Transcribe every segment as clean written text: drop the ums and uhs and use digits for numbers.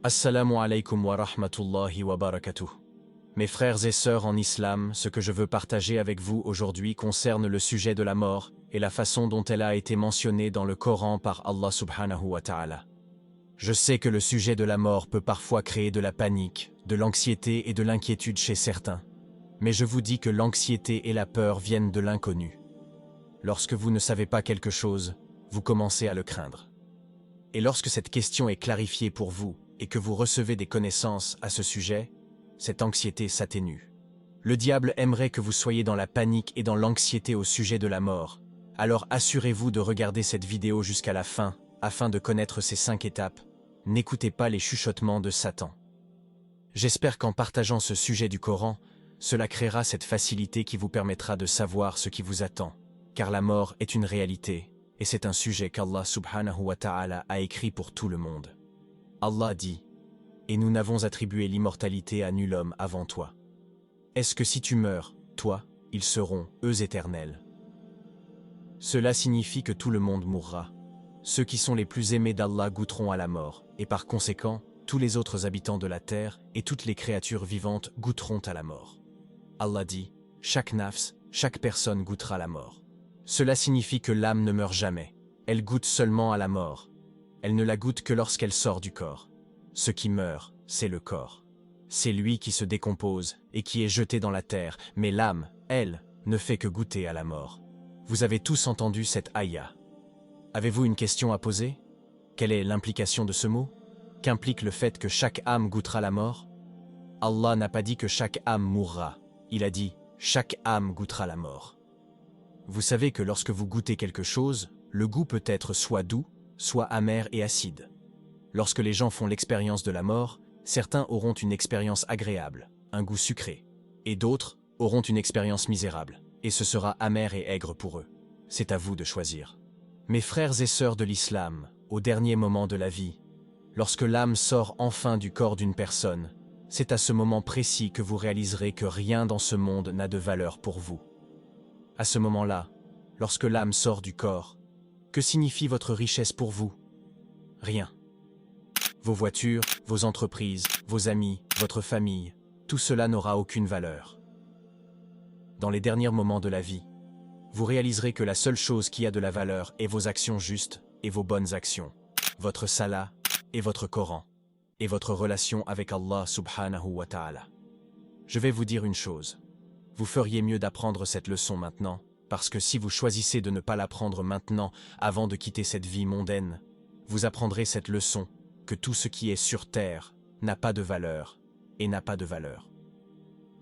Assalamu alaikum wa rahmatullahi wa barakatuh. Mes frères et sœurs en islam, ce que je veux partager avec vous aujourd'hui concerne le sujet de la mort et la façon dont elle a été mentionnée dans le Coran par Allah subhanahu wa ta'ala. Je sais que le sujet de la mort peut parfois créer de la panique, de l'anxiété et de l'inquiétude chez certains. Mais je vous dis que l'anxiété et la peur viennent de l'inconnu. Lorsque vous ne savez pas quelque chose, vous commencez à le craindre. Et lorsque cette question est clarifiée pour vous et que vous recevez des connaissances à ce sujet, cette anxiété s'atténue. Le diable aimerait que vous soyez dans la panique et dans l'anxiété au sujet de la mort. Alors assurez-vous de regarder cette vidéo jusqu'à la fin, afin de connaître ces 5 étapes. N'écoutez pas les chuchotements de Satan. J'espère qu'en partageant ce sujet du Coran, cela créera cette facilité qui vous permettra de savoir ce qui vous attend, car la mort est une réalité, et c'est un sujet qu'Allah subhanahu wa ta'ala a écrit pour tout le monde. Allah dit « Et nous n'avons attribué l'immortalité à nul homme avant toi. Est-ce que si tu meurs, toi, ils seront, eux, éternels ?» Cela signifie que tout le monde mourra. Ceux qui sont les plus aimés d'Allah goûteront à la mort, et par conséquent, tous les autres habitants de la terre et toutes les créatures vivantes goûteront à la mort. Allah dit « Chaque nafs, chaque personne goûtera la mort. » Cela signifie que l'âme ne meurt jamais. Elle goûte seulement à la mort. Elle ne la goûte que lorsqu'elle sort du corps. Ce qui meurt, c'est le corps. C'est lui qui se décompose et qui est jeté dans la terre, mais l'âme, elle, ne fait que goûter à la mort. Vous avez tous entendu cette ayah. Avez-vous une question à poser? Quelle est l'implication de ce mot? Qu'implique le fait que chaque âme goûtera la mort? Allah n'a pas dit que chaque âme mourra. Il a dit « chaque âme goûtera la mort ». Vous savez que lorsque vous goûtez quelque chose, le goût peut être soit doux, soit amer et acide. Lorsque les gens font l'expérience de la mort, certains auront une expérience agréable, un goût sucré, et d'autres auront une expérience misérable, et ce sera amer et aigre pour eux. C'est à vous de choisir. Mes frères et sœurs de l'islam, au dernier moment de la vie, lorsque l'âme sort enfin du corps d'une personne, c'est à ce moment précis que vous réaliserez que rien dans ce monde n'a de valeur pour vous. À ce moment-là, lorsque l'âme sort du corps, que signifie votre richesse pour vous? Rien. Vos voitures, vos entreprises, vos amis, votre famille, tout cela n'aura aucune valeur. Dans les derniers moments de la vie, vous réaliserez que la seule chose qui a de la valeur est vos actions justes et vos bonnes actions, votre salat et votre Coran, et votre relation avec Allah subhanahu wa ta'ala. Je vais vous dire une chose. Vous feriez mieux d'apprendre cette leçon maintenant, parce que si vous choisissez de ne pas l'apprendre maintenant, avant de quitter cette vie mondaine, vous apprendrez cette leçon, que tout ce qui est sur terre n'a pas de valeur, et n'a pas de valeur.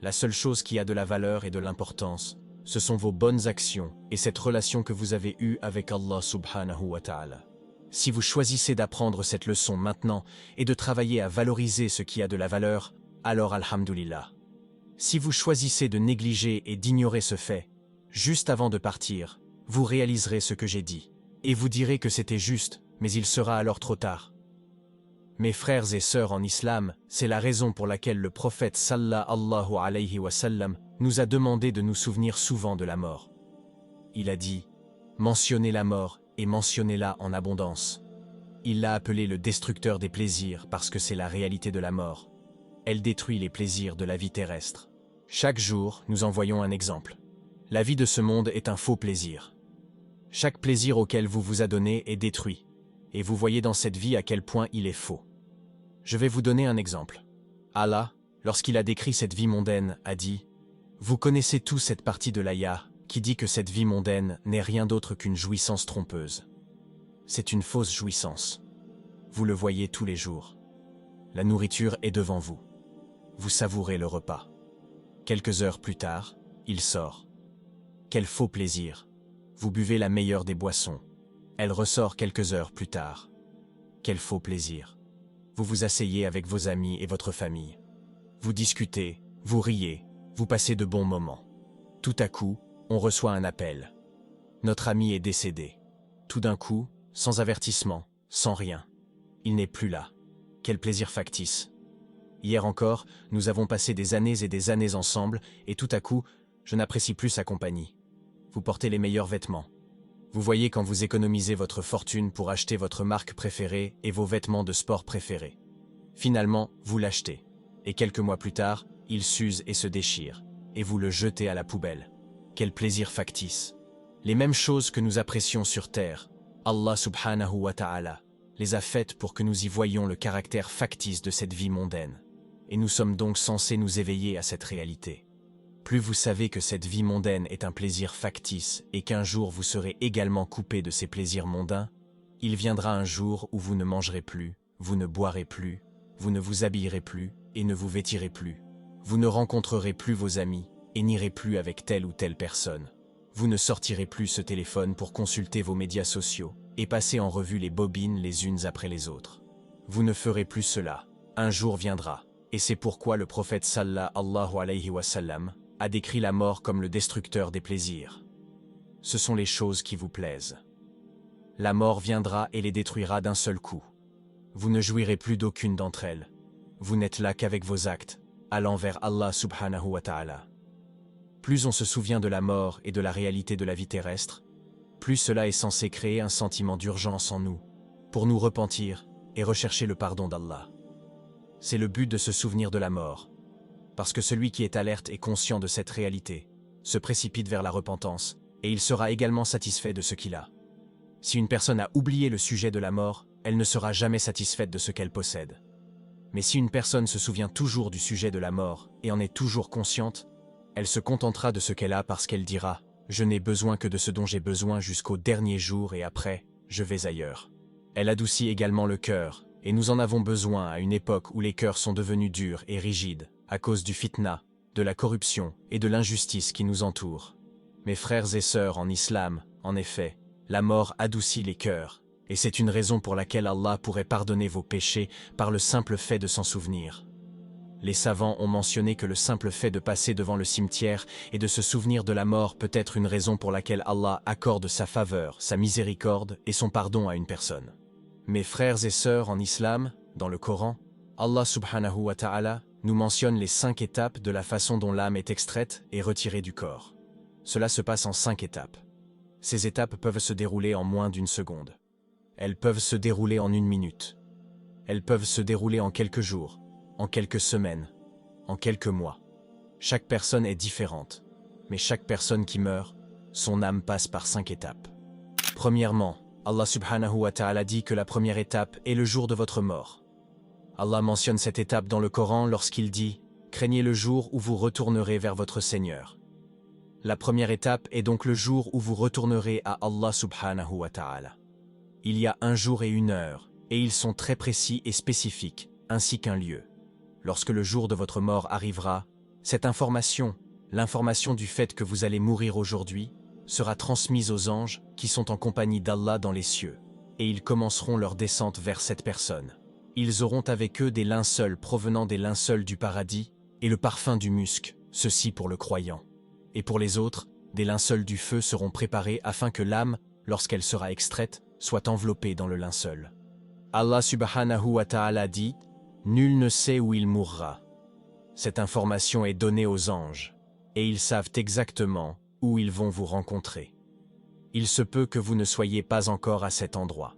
La seule chose qui a de la valeur et de l'importance, ce sont vos bonnes actions et cette relation que vous avez eue avec Allah subhanahu wa ta'ala. Si vous choisissez d'apprendre cette leçon maintenant et de travailler à valoriser ce qui a de la valeur, alors alhamdulillah. Si vous choisissez de négliger et d'ignorer ce fait, juste avant de partir, vous réaliserez ce que j'ai dit, et vous direz que c'était juste, mais il sera alors trop tard. Mes frères et sœurs en islam, c'est la raison pour laquelle le prophète sallallahu alayhi wa sallam nous a demandé de nous souvenir souvent de la mort. Il a dit « Mentionnez la mort et mentionnez-la en abondance ». Il l'a appelé le destructeur des plaisirs parce que c'est la réalité de la mort. Elle détruit les plaisirs de la vie terrestre. Chaque jour, nous en voyons un exemple. La vie de ce monde est un faux plaisir. Chaque plaisir auquel vous vous adonnez est détruit, et vous voyez dans cette vie à quel point il est faux. Je vais vous donner un exemple. Allah, lorsqu'il a décrit cette vie mondaine, a dit « Vous connaissez tous cette partie de l'ayah qui dit que cette vie mondaine n'est rien d'autre qu'une jouissance trompeuse. C'est une fausse jouissance. Vous le voyez tous les jours. La nourriture est devant vous. Vous savourez le repas. Quelques heures plus tard, il sort. Quel faux plaisir. Vous buvez la meilleure des boissons. Elle ressort quelques heures plus tard. Quel faux plaisir. Vous vous asseyez avec vos amis et votre famille. Vous discutez, vous riez, vous passez de bons moments. Tout à coup, on reçoit un appel. Notre ami est décédé. Tout d'un coup, sans avertissement, sans rien. Il n'est plus là. Quel plaisir factice. Hier encore, nous avons passé des années et des années ensemble, et tout à coup, je n'apprécie plus sa compagnie. Vous portez les meilleurs vêtements. Vous voyez quand vous économisez votre fortune pour acheter votre marque préférée et vos vêtements de sport préférés. Finalement, vous l'achetez. Et quelques mois plus tard, il s'use et se déchire. Et vous le jetez à la poubelle. Quel plaisir factice. Les mêmes choses que nous apprécions sur terre, Allah subhanahu wa ta'ala les a faites pour que nous y voyions le caractère factice de cette vie mondaine. Et nous sommes donc censés nous éveiller à cette réalité. Plus vous savez que cette vie mondaine est un plaisir factice et qu'un jour vous serez également coupé de ces plaisirs mondains, il viendra un jour où vous ne mangerez plus, vous ne boirez plus, vous ne vous habillerez plus et ne vous vêtirez plus. Vous ne rencontrerez plus vos amis et n'irez plus avec telle ou telle personne. Vous ne sortirez plus ce téléphone pour consulter vos médias sociaux et passer en revue les bobines les unes après les autres. Vous ne ferez plus cela. Un jour viendra. Et c'est pourquoi le prophète sallallahu alayhi wa sallam a décrit la mort comme le destructeur des plaisirs. Ce sont les choses qui vous plaisent. La mort viendra et les détruira d'un seul coup. Vous ne jouirez plus d'aucune d'entre elles. Vous n'êtes là qu'avec vos actes, allant vers Allah subhanahu wa ta'ala. Plus on se souvient de la mort et de la réalité de la vie terrestre, plus cela est censé créer un sentiment d'urgence en nous, pour nous repentir et rechercher le pardon d'Allah. C'est le but de se souvenir de la mort, parce que celui qui est alerte et conscient de cette réalité se précipite vers la repentance, et il sera également satisfait de ce qu'il a. Si une personne a oublié le sujet de la mort, elle ne sera jamais satisfaite de ce qu'elle possède. Mais si une personne se souvient toujours du sujet de la mort et en est toujours consciente, elle se contentera de ce qu'elle a parce qu'elle dira « Je n'ai besoin que de ce dont j'ai besoin jusqu'au dernier jour et après, je vais ailleurs ». Elle adoucit également le cœur, et nous en avons besoin à une époque où les cœurs sont devenus durs et rigides, à cause du fitna, de la corruption et de l'injustice qui nous entoure. Mes frères et sœurs en islam, en effet, la mort adoucit les cœurs, et c'est une raison pour laquelle Allah pourrait pardonner vos péchés par le simple fait de s'en souvenir. Les savants ont mentionné que le simple fait de passer devant le cimetière et de se souvenir de la mort peut être une raison pour laquelle Allah accorde sa faveur, sa miséricorde et son pardon à une personne. Mes frères et sœurs en islam, dans le Coran, Allah subhanahu wa ta'ala nous mentionne les 5 étapes de la façon dont l'âme est extraite et retirée du corps. Cela se passe en 5 étapes. Ces étapes peuvent se dérouler en moins d'une seconde. Elles peuvent se dérouler en 1 minute. Elles peuvent se dérouler en quelques jours, en quelques semaines, en quelques mois. Chaque personne est différente, mais chaque personne qui meurt, son âme passe par 5 étapes. Premièrement, Allah subhanahu wa ta'ala dit que la première étape est le jour de votre mort. Allah mentionne cette étape dans le Coran lorsqu'il dit « Craignez le jour où vous retournerez vers votre Seigneur ». La première étape est donc le jour où vous retournerez à Allah subhanahu wa ta'ala. Il y a un jour et une heure, et ils sont très précis et spécifiques, ainsi qu'un lieu. Lorsque le jour de votre mort arrivera, cette information, l'information du fait que vous allez mourir aujourd'hui, sera transmise aux anges qui sont en compagnie d'Allah dans les cieux, et ils commenceront leur descente vers cette personne. Ils auront avec eux des linceuls provenant des linceuls du paradis et le parfum du musc, ceci pour le croyant. Et pour les autres, des linceuls du feu seront préparés afin que l'âme, lorsqu'elle sera extraite, soit enveloppée dans le linceul. Allah subhanahu wa ta'ala dit « Nul ne sait où il mourra ». Cette information est donnée aux anges, et ils savent exactement où ils vont vous rencontrer. Il se peut que vous ne soyez pas encore à cet endroit.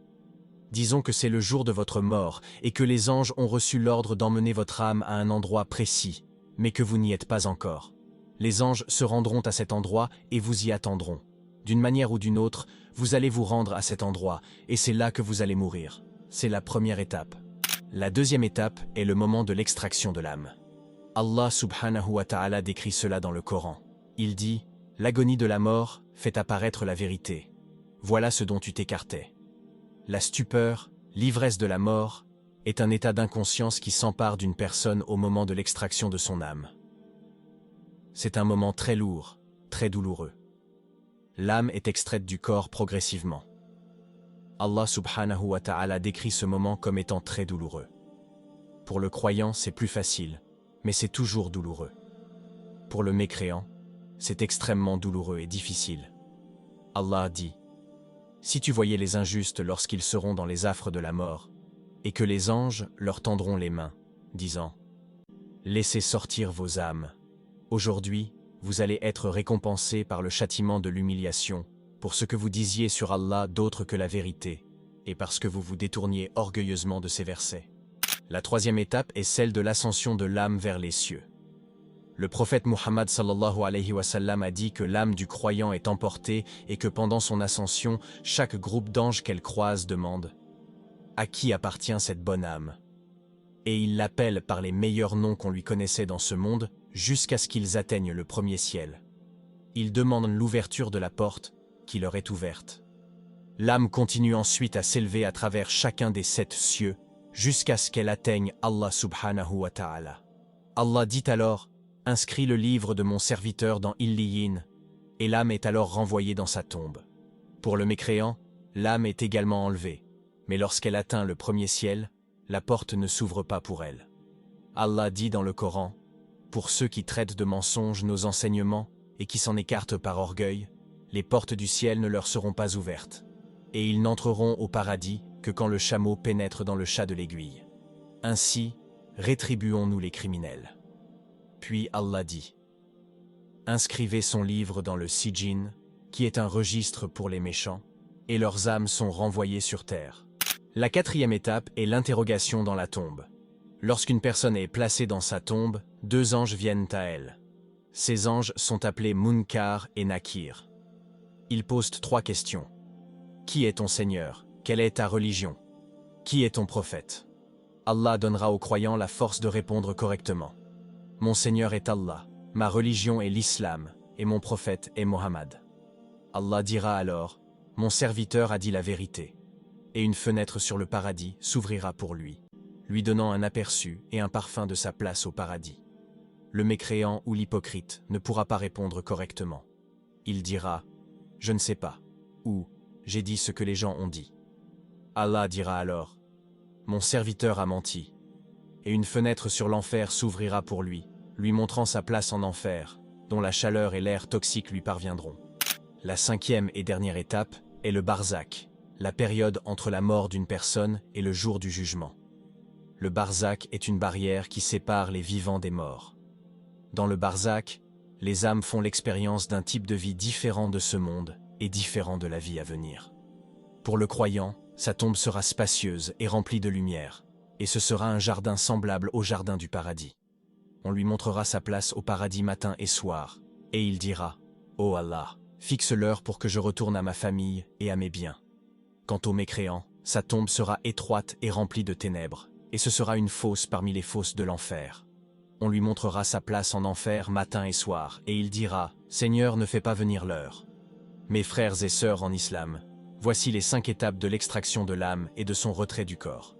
Disons que c'est le jour de votre mort et que les anges ont reçu l'ordre d'emmener votre âme à un endroit précis, mais que vous n'y êtes pas encore. Les anges se rendront à cet endroit et vous y attendront. D'une manière ou d'une autre, vous allez vous rendre à cet endroit et c'est là que vous allez mourir. C'est la première étape. La deuxième étape est le moment de l'extraction de l'âme. Allah subhanahu wa ta'ala décrit cela dans le Coran. Il dit « L'agonie de la mort fait apparaître la vérité. Voilà ce dont tu t'écartais. » La stupeur, l'ivresse de la mort, est un état d'inconscience qui s'empare d'une personne au moment de l'extraction de son âme. C'est un moment très lourd, très douloureux. L'âme est extraite du corps progressivement. Allah subhanahu wa ta'ala décrit ce moment comme étant très douloureux. Pour le croyant, c'est plus facile, mais c'est toujours douloureux. Pour le mécréant, c'est extrêmement douloureux et difficile. Allah dit « Si tu voyais les injustes lorsqu'ils seront dans les affres de la mort, et que les anges leur tendront les mains, disant « Laissez sortir vos âmes. Aujourd'hui, vous allez être récompensés par le châtiment de l'humiliation pour ce que vous disiez sur Allah d'autre que la vérité, et parce que vous vous détourniez orgueilleusement de ces versets. » La troisième étape est celle de l'ascension de l'âme vers les cieux. Le prophète Muhammad sallallahu alayhi wa sallam a dit que l'âme du croyant est emportée et que pendant son ascension, chaque groupe d'anges qu'elle croise demande « À qui appartient cette bonne âme ?» Et il l'appelle par les meilleurs noms qu'on lui connaissait dans ce monde jusqu'à ce qu'ils atteignent le premier ciel. Ils demandent l'ouverture de la porte qui leur est ouverte. L'âme continue ensuite à s'élever à travers chacun des 7 cieux jusqu'à ce qu'elle atteigne Allah subhanahu wa ta'ala. Allah dit alors « Inscris le livre de mon serviteur dans Illiyin » et l'âme est alors renvoyée dans sa tombe. Pour le mécréant, l'âme est également enlevée, mais lorsqu'elle atteint le premier ciel, la porte ne s'ouvre pas pour elle. Allah dit dans le Coran « Pour ceux qui traitent de mensonges nos enseignements et qui s'en écartent par orgueil, les portes du ciel ne leur seront pas ouvertes, et ils n'entreront au paradis que quand le chameau pénètre dans le chat de l'aiguille. Ainsi, rétribuons-nous les criminels. » Puis Allah dit « Inscrivez son livre dans le Sijin, qui est un registre pour les méchants, et leurs âmes sont renvoyées sur terre. » La quatrième étape est l'interrogation dans la tombe. Lorsqu'une personne est placée dans sa tombe, 2 anges viennent à elle. Ces anges sont appelés Munkar et Nakir. Ils posent 3 questions. Qui est ton Seigneur? Quelle est ta religion? Qui est ton prophète? Allah donnera aux croyants la force de répondre correctement. Mon Seigneur est Allah, ma religion est l'islam, et mon prophète est Mohammed. Allah dira alors, mon serviteur a dit la vérité. Et une fenêtre sur le paradis s'ouvrira pour lui, lui donnant un aperçu et un parfum de sa place au paradis. Le mécréant ou l'hypocrite ne pourra pas répondre correctement. Il dira « Je ne sais pas » ou « J'ai dit ce que les gens ont dit ». Allah dira alors « Mon serviteur a menti » et une fenêtre sur l'enfer s'ouvrira pour lui, lui montrant sa place en enfer, dont la chaleur et l'air toxique lui parviendront. La 5e et dernière étape est le barzakh, la période entre la mort d'une personne et le jour du jugement. Le barzakh est une barrière qui sépare les vivants des morts. Dans le barzakh, les âmes font l'expérience d'un type de vie différent de ce monde et différent de la vie à venir. Pour le croyant, sa tombe sera spacieuse et remplie de lumière, et ce sera un jardin semblable au jardin du paradis. On lui montrera sa place au paradis matin et soir, et il dira « Ô Allah, fixe l'heure pour que je retourne à ma famille et à mes biens. » Quant au mécréant, sa tombe sera étroite et remplie de ténèbres, et ce sera une fosse parmi les fosses de l'enfer. On lui montrera sa place en enfer matin et soir, et il dira « Seigneur, ne fais pas venir l'heure. » Mes frères et sœurs en islam, voici les 5 étapes de l'extraction de l'âme et de son retrait du corps.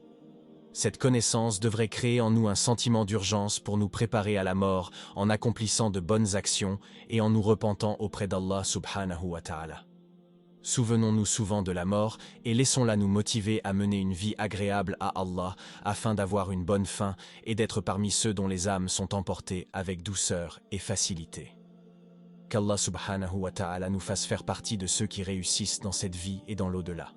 Cette connaissance devrait créer en nous un sentiment d'urgence pour nous préparer à la mort en accomplissant de bonnes actions et en nous repentant auprès d'Allah subhanahu wa ta'ala. Souvenons-nous souvent de la mort et laissons-la nous motiver à mener une vie agréable à Allah afin d'avoir une bonne fin et d'être parmi ceux dont les âmes sont emportées avec douceur et facilité. Qu'Allah subhanahu wa ta'ala nous fasse faire partie de ceux qui réussissent dans cette vie et dans l'au-delà.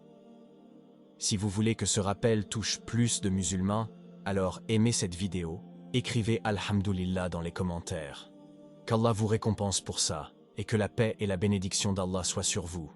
Si vous voulez que ce rappel touche plus de musulmans, alors aimez cette vidéo, écrivez Alhamdulillah dans les commentaires. Qu'Allah vous récompense pour ça et que la paix et la bénédiction d'Allah soient sur vous.